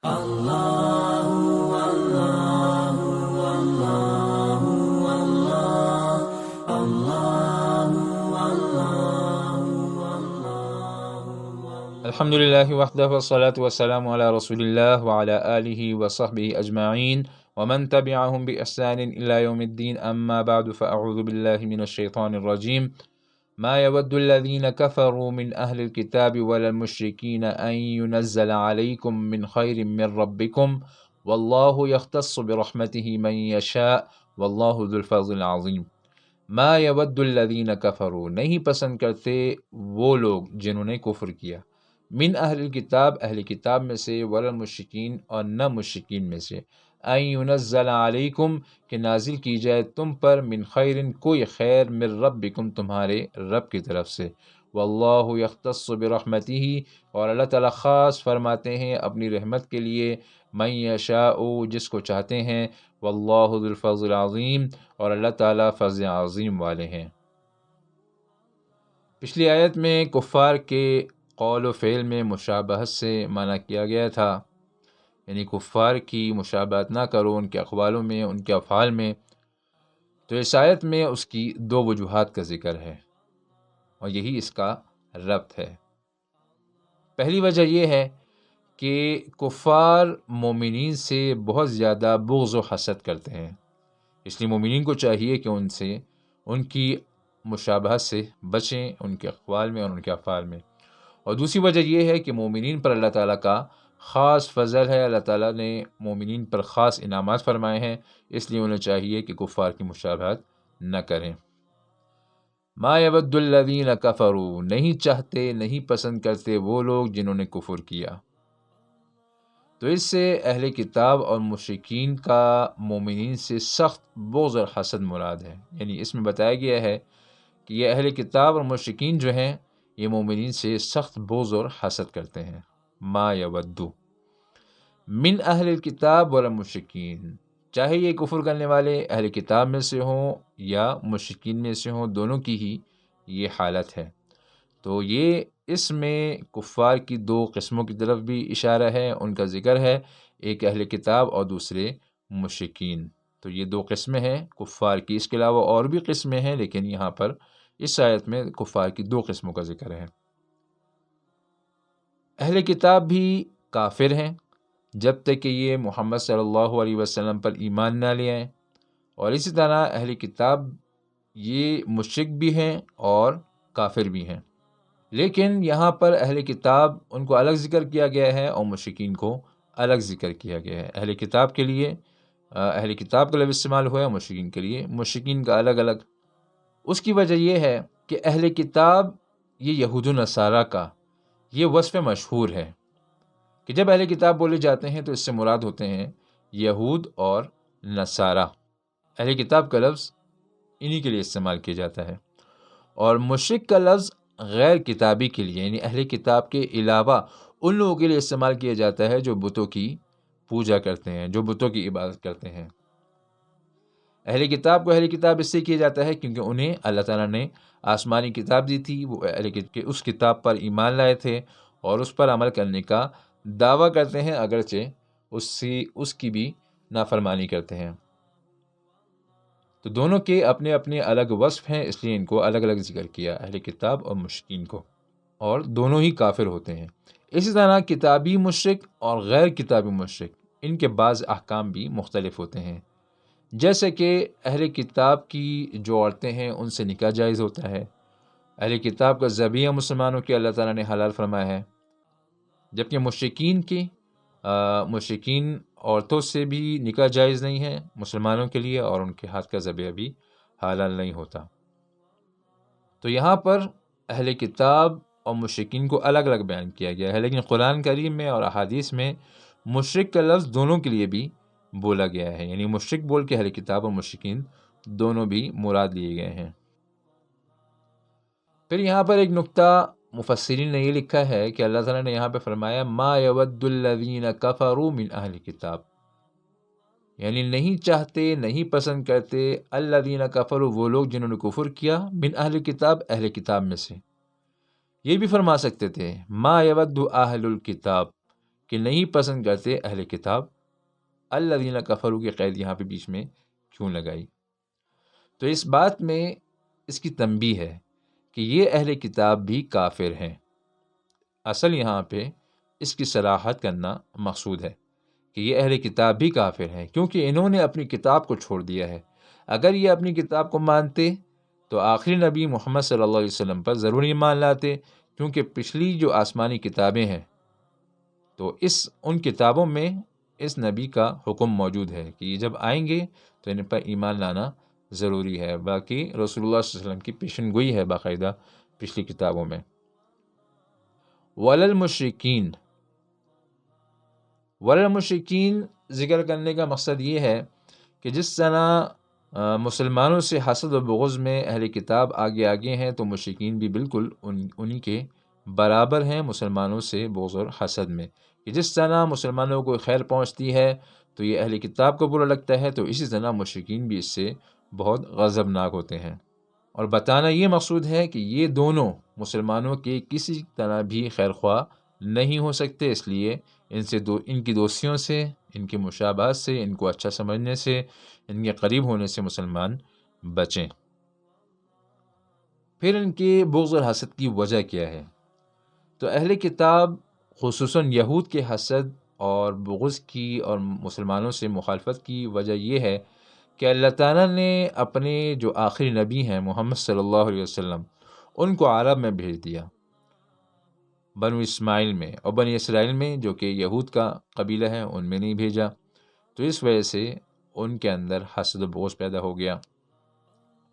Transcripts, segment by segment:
الحمد للہ وحدہ والصلاة والسلام علی رسول اللہ وعلی آلہ وصحبہ اجمعین ومن تبعهم بإحسان إلى يوم الدين اما بعد فاعوذ باللہ من الشیطان الرجیم ما يود الذين كفروا من أهل الكتاب ولا المشركين أن ينزل عليكم من خير من ربكم والله يختص برحمته من يشاء والله ذو الفضل العظیم۔ ما يود الذين كفروا، نہیں پسند کرتے وہ لوگ جنہوں نے کفر کیا، من اہل کتاب، اہل کتاب میں سے، ولا المشرکین، اور نہ مشرکین میں سے، ان ینزل علیکم، کہ نازل کی جائے تم پر، من خیر، کوئی خیر، من ربکم، تمہارے رب کی طرف سے، واللہ یختص برحمتہ، اور اللہ تعالیٰ خاص فرماتے ہیں اپنی رحمت کے لیے، من یشاء، جس کو چاہتے ہیں، واللہ ذو الفضل العظیم، اور اللہ تعالیٰ فضل عظیم والے ہیں۔ پچھلی آیت میں کفار کے قول و فعل میں مشابہت سے منع کیا گیا تھا، یعنی کفار کی مشابہت نہ کرو ان کے اقوالوں میں، ان کے افعال میں۔ تو اس آیت میں اس کی دو وجوہات کا ذکر ہے، اور یہی اس کا ربط ہے۔ پہلی وجہ یہ ہے کہ کفار مومنین سے بہت زیادہ بغض و حسد کرتے ہیں، اس لیے مومنین کو چاہیے کہ ان سے، ان کی مشابہت سے بچیں، ان کے اقوال میں اور ان کے افعال میں۔ اور دوسری وجہ یہ ہے کہ مومنین پر اللہ تعالیٰ کا خاص فضل ہے، اللہ تعالیٰ نے مومنین پر خاص انعامات فرمائے ہیں، اس لیے انہیں چاہیے کہ کفار کی مشابہت نہ کریں۔ ما یود الذین کفروا، نہیں چاہتے، نہیں پسند کرتے وہ لوگ جنہوں نے کفر کیا۔ تو اس سے اہل کتاب اور مشرکین کا مومنین سے سخت بغض اور حسد مراد ہے، یعنی اس میں بتایا گیا ہے کہ یہ اہل کتاب اور مشرکین جو ہیں یہ مومنین سے سخت بغض اور حسد کرتے ہیں۔ ما یودو من اہل الکتاب ولا مشرکین، چاہے یہ کفر کرنے والے اہل کتاب میں سے ہوں یا مشرکین میں سے ہوں، دونوں کی ہی یہ حالت ہے۔ تو یہ اس میں کفار کی دو قسموں کی طرف بھی اشارہ ہے، ان کا ذکر ہے، ایک اہل کتاب اور دوسرے مشرکین۔ تو یہ دو قسمیں ہیں کفار کی، اس کے علاوہ اور بھی قسمیں ہیں، لیکن یہاں پر اس آیت میں کفار کی دو قسموں کا ذکر ہے۔ اہل کتاب بھی کافر ہیں جب تک کہ یہ محمد صلی اللہ علیہ وسلم پر ایمان نہ لے آئیں، اور اسی طرح اہل کتاب یہ مشرک بھی ہیں اور کافر بھی ہیں، لیکن یہاں پر اہل کتاب ان کو الگ ذکر کیا گیا ہے اور مشرکین کو الگ ذکر کیا گیا ہے۔ اہل کتاب کے لیے اہل کتاب کا لفظ استعمال ہوا ہے، مشرکین کے لیے مشرکین کا الگ الگ۔ اس کی وجہ یہ ہے کہ اہل کتاب یہ یہود و نصارہ کا یہ وصف مشہور ہے کہ جب اہل کتاب بولے جاتے ہیں تو اس سے مراد ہوتے ہیں یہود اور نصارہ۔ اہل کتاب کا لفظ انہی کے لیے استعمال کیا جاتا ہے، اور مشرک کا لفظ غیر کتابی کے لیے، یعنی اہل کتاب کے علاوہ ان لوگوں کے لیے استعمال کیا جاتا ہے جو بتوں کی پوجا کرتے ہیں، جو بتوں کی عبادت کرتے ہیں۔ اہل کتاب کو اہل کتاب اس سے کیا جاتا ہے کیونکہ انہیں اللہ تعالیٰ نے آسمانی کتاب دی تھی، وہ اس کتاب پر ایمان لائے تھے اور اس پر عمل کرنے کا دعویٰ کرتے ہیں، اگرچہ اس کی بھی نافرمانی کرتے ہیں۔ تو دونوں کے اپنے اپنے الگ وصف ہیں، اس لیے ان کو الگ الگ ذکر کیا، اہل کتاب اور مشرکین کو، اور دونوں ہی کافر ہوتے ہیں۔ اسی طرح کتابی مشرک اور غیر کتابی مشرک، ان کے بعض احکام بھی مختلف ہوتے ہیں، جیسے کہ اہل کتاب کی جو عورتیں ہیں ان سے نکاح جائز ہوتا ہے، اہل کتاب کا ذبیحہ مسلمانوں کے اللہ تعالیٰ نے حلال فرمایا ہے، جبکہ مشرکین عورتوں سے بھی نکاح جائز نہیں ہے مسلمانوں کے لیے، اور ان کے ہاتھ کا ذبیحہ بھی حلال نہیں ہوتا۔ تو یہاں پر اہل کتاب اور مشرکین کو الگ الگ بیان کیا گیا ہے، لیکن قرآن کریم میں اور احادیث میں مشرک کا لفظ دونوں کے لیے بھی بولا گیا ہے، یعنی مشرک بول کے اہل کتاب اور مشرکین دونوں بھی مراد لیے گئے ہیں۔ پھر یہاں پر ایک نکتہ مفسرین نے یہ لکھا ہے کہ اللہ تعالیٰ نے یہاں پہ فرمایا ما یود الذین کفروا من اہل کتاب، یعنی نہیں چاہتے، نہیں پسند کرتے، الذین کفروا، وہ لوگ جنہوں نے کفر کیا، من اہل کتاب، اہل کتاب میں سے۔ یہ بھی فرما سکتے تھے ما یود اہل الکتاب، کہ نہیں پسند کرتے اہل کتاب۔ الذین کفروا کی قید یہاں پہ بیچ میں کیوں لگائی؟ تو اس بات میں اس کی تنبیہ ہے کہ یہ اہل کتاب بھی کافر ہیں۔ اصل یہاں پہ اس کی صراحت کرنا مقصود ہے کہ یہ اہل کتاب بھی کافر ہیں، کیونکہ انہوں نے اپنی کتاب کو چھوڑ دیا ہے۔ اگر یہ اپنی کتاب کو مانتے تو آخری نبی محمد صلی اللہ علیہ وسلم پر ضرور ایمان لاتے، کیونکہ پچھلی جو آسمانی کتابیں ہیں تو ان کتابوں میں اس نبی کا حکم موجود ہے کہ یہ جب آئیں گے تو ان پر ایمان لانا ضروری ہے۔ باقی رسول اللہ صلی اللہ علیہ وسلم کی پیشن گوئی ہے باقاعدہ پچھلی کتابوں میں۔ وَلَلْمُشْرِكِينَ، وَلَلْمُشْرِكِينَ ذکر کرنے کا مقصد یہ ہے کہ جس طرح مسلمانوں سے حسد و بغض میں اہل کتاب آگے آگے ہیں، تو مشرکین بھی بالکل انہی کے برابر ہیں مسلمانوں سے بغض اور حسد میں، کہ جس طرح مسلمانوں کو خیر پہنچتی ہے تو یہ اہل کتاب کو برا لگتا ہے، تو اسی طرح مشرکین بھی اس سے بہت غضبناک ہوتے ہیں۔ اور بتانا یہ مقصود ہے کہ یہ دونوں مسلمانوں کے کسی طرح بھی خیر خواہ نہیں ہو سکتے، اس لیے ان کی دوستیوں سے، ان کی مشابہت سے، ان کو اچھا سمجھنے سے، ان کے قریب ہونے سے مسلمان بچیں۔ پھر ان کے بغض اور حسد کی وجہ کیا ہے؟ تو اہل کتاب خصوصاً یہود کے حسد اور بغض کی اور مسلمانوں سے مخالفت کی وجہ یہ ہے کہ اللہ تعالیٰ نے اپنے جو آخری نبی ہیں محمد صلی اللہ علیہ وسلم ان کو عرب میں بھیج دیا، بنو اسماعیل میں، اور بنی اسرائیل میں جو کہ یہود کا قبیلہ ہے ان میں نہیں بھیجا، تو اس وجہ سے ان کے اندر حسد و بغض پیدا ہو گیا۔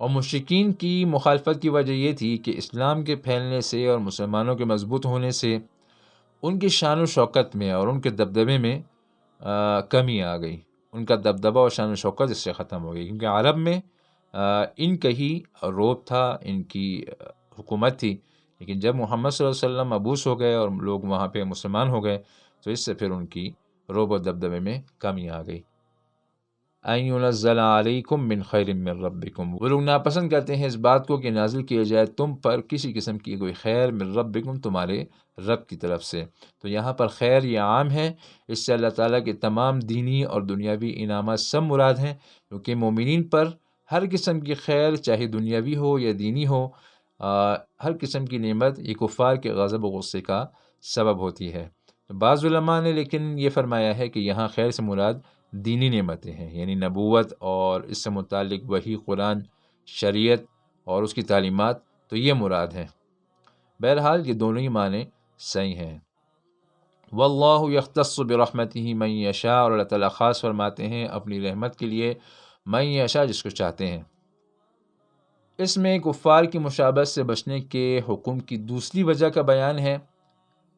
اور مشرکین کی مخالفت کی وجہ یہ تھی کہ اسلام کے پھیلنے سے اور مسلمانوں کے مضبوط ہونے سے ان کی شان و شوکت میں اور ان کے دبدبے میں کمی آ گئی، ان کا دبدبہ اور شان و شوکت اس سے ختم ہو گئی، کیونکہ عرب میں ان کا ہی روب تھا، ان کی حکومت تھی، لیکن جب محمد صلی اللہ علیہ وسلم مبعوث ہو گئے اور لوگ وہاں پہ مسلمان ہو گئے تو اس سے پھر ان کی روب و دبدبے میں کمی آ گئی۔ أَن يُنَزَّلَ عَلَيْكُم مِّن خَيْرٍ مِّن رَبِّكُم، وہ لوگ ناپسند کرتے ہیں اس بات کو کہ نازل کیا جائے تم پر کسی قسم کی کوئی خیر، من ربکم، تمہارے رب کی طرف سے۔ تو یہاں پر خیر یہ عام ہے، اس سے اللہ تعالیٰ کے تمام دینی اور دنیاوی انعامات سب مراد ہیں، کیونکہ مومنین پر ہر قسم کی خیر چاہے دنیاوی ہو یا دینی ہو، ہر قسم کی نعمت یہ کفار کے غضب و غصے کا سبب ہوتی ہے۔ تو بعض علماء نے لیکن یہ فرمایا ہے کہ یہاں خیر سے مراد دینی نعمتیں ہیں، یعنی نبوت اور اس سے متعلق وحی، قرآن، شریعت اور اس کی تعلیمات، تو یہ مراد ہیں۔ بہرحال یہ دونوں ہی معنی صحیح ہیں۔ واللہ یختص برحمتہ من یشاء، اور اللہ تعالیٰ خاص فرماتے ہیں اپنی رحمت کے لیے من یشاء، جس کو چاہتے ہیں۔ اس میں کفار کی مشابہت سے بچنے کے حکم کی دوسری وجہ کا بیان ہے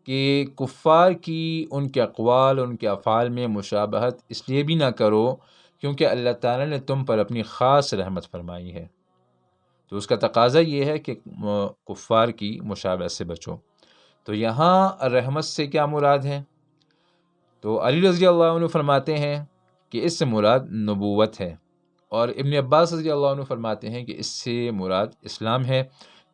کہ کفار کی ان کے اقوال، ان کے افعال میں مشابہت اس لیے بھی نہ کرو کیونکہ اللہ تعالیٰ نے تم پر اپنی خاص رحمت فرمائی ہے، تو اس کا تقاضا یہ ہے کہ کفار کی مشابہت سے بچو۔ تو یہاں رحمت سے کیا مراد ہے؟ تو علی رضی اللہ عنہ فرماتے ہیں کہ اس سے مراد نبوت ہے، اور ابن عباس رضی اللہ عنہ فرماتے ہیں کہ اس سے مراد اسلام ہے۔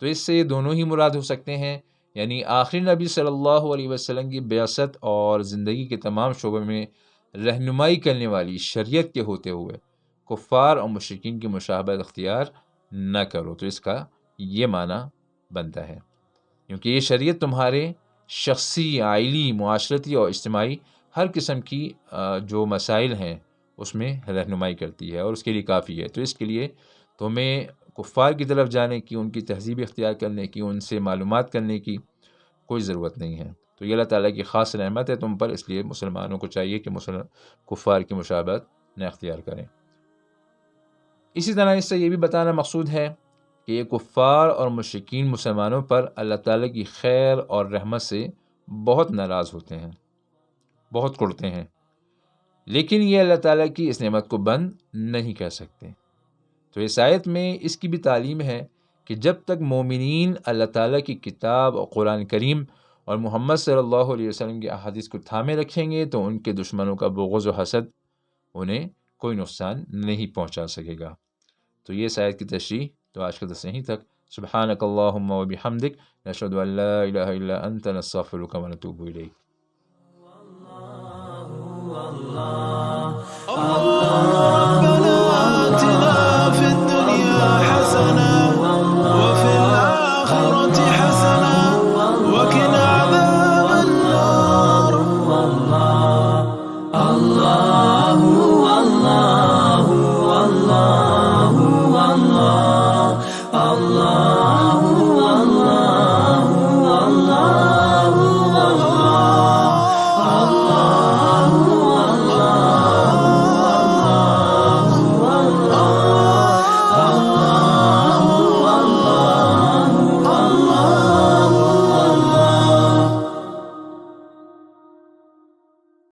تو اس سے یہ دونوں ہی مراد ہو سکتے ہیں، یعنی آخری نبی صلی اللہ علیہ وسلم کی بعثت اور زندگی کے تمام شعبوں میں رہنمائی کرنے والی شریعت کے ہوتے ہوئے کفار اور مشرکین کی مشابہت اختیار نہ کرو، تو اس کا یہ معنی بنتا ہے، کیونکہ یہ شریعت تمہارے شخصی، عائلی، معاشرتی اور اجتماعی ہر قسم کی جو مسائل ہیں اس میں رہنمائی کرتی ہے اور اس کے لیے کافی ہے۔ تو اس کے لیے تمہیں کفار کی طرف جانے کی، ان کی تہذیب اختیار کرنے کی، ان سے معلومات کرنے کی کوئی ضرورت نہیں ہے۔ تو یہ اللہ تعالیٰ کی خاص رحمت ہے تم پر، اس لیے مسلمانوں کو چاہیے کہ کفار کی مشابہت نہ اختیار کریں۔ اسی طرح اس سے یہ بھی بتانا مقصود ہے کہ یہ کفار اور مشرکین مسلمانوں پر اللہ تعالیٰ کی خیر اور رحمت سے بہت ناراض ہوتے ہیں، بہت کڑتے ہیں، لیکن یہ اللہ تعالیٰ کی اس نعمت کو بند نہیں کر سکتے۔ تو اس آیت میں اس کی بھی تعلیم ہے کہ جب تک مومنین اللہ تعالیٰ کی کتاب اور قرآن کریم اور محمد صلی اللہ علیہ وسلم کی احادیث کو تھامے رکھیں گے تو ان کے دشمنوں کا بغض و حسد انہیں کوئی نقصان نہیں پہنچا سکے گا۔ تو یہ اس آیت کی تشریح تو آج کا درس یہیں تک۔ سبحانک اللہم و بحمدک، نشہد ان لا الہ الا انت، نستغفرک و نتوب الیک۔ الله